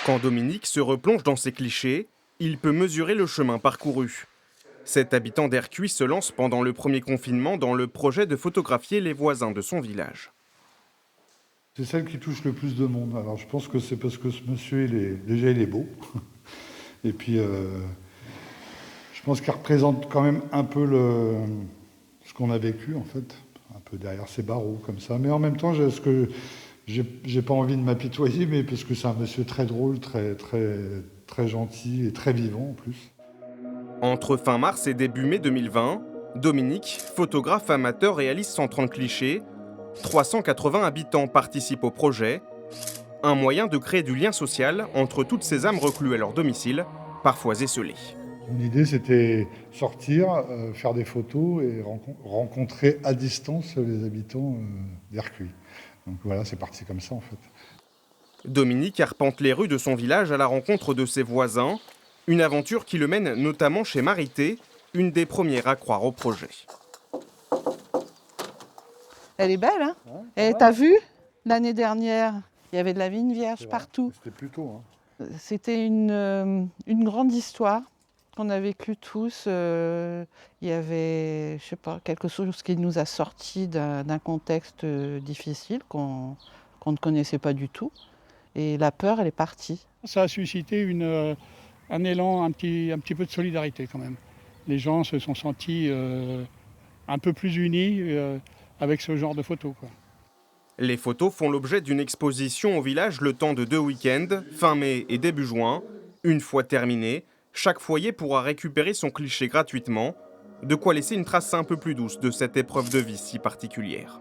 Quand Dominique se replonge dans ses clichés, il peut mesurer le chemin parcouru. Cet habitant d'Ercuis se lance pendant le premier confinement dans le projet de photographier les voisins de son village. C'est celle qui touche le plus de monde. Alors je pense que c'est parce que ce monsieur, il est beau. Et puis, je pense qu'il représente quand même un peu ce qu'on a vécu, en fait. Un peu derrière ses barreaux, comme ça. Mais en même temps, j'ai pas envie de m'apitoyer, mais parce que c'est un monsieur très drôle, très gentil et très vivant, en plus. Entre fin mars et début mai 2020, Dominique, photographe amateur, réalise 130 clichés. 380 habitants participent au projet. Un moyen de créer du lien social entre toutes ces âmes reclues à leur domicile, parfois esselées. Mon idée, c'était sortir, faire des photos et rencontrer à distance les habitants d'Ercuis. Donc voilà, c'est parti comme ça, en fait. Dominique arpente les rues de son village à la rencontre de ses voisins. Une aventure qui le mène notamment chez Marité, une des premières à croire au projet. Elle est belle, hein? Ouais, Et t'as vu, l'année dernière, il y avait de la vigne vierge partout. C'était plus tôt. C'était une grande histoire qu'on a vécue tous. Il y avait, je sais pas, quelque chose qui nous a sortis d'un contexte difficile qu'on ne connaissait pas du tout. Et la peur, elle est partie. Ça a suscité un élan, un petit peu de solidarité quand même. Les gens se sont sentis un peu plus unis avec ce genre de photos, quoi. Les photos font l'objet d'une exposition au village le temps de 2 week-ends, fin mai et début juin. Une fois terminée, chaque foyer pourra récupérer son cliché gratuitement, de quoi laisser une trace un peu plus douce de cette épreuve de vie si particulière.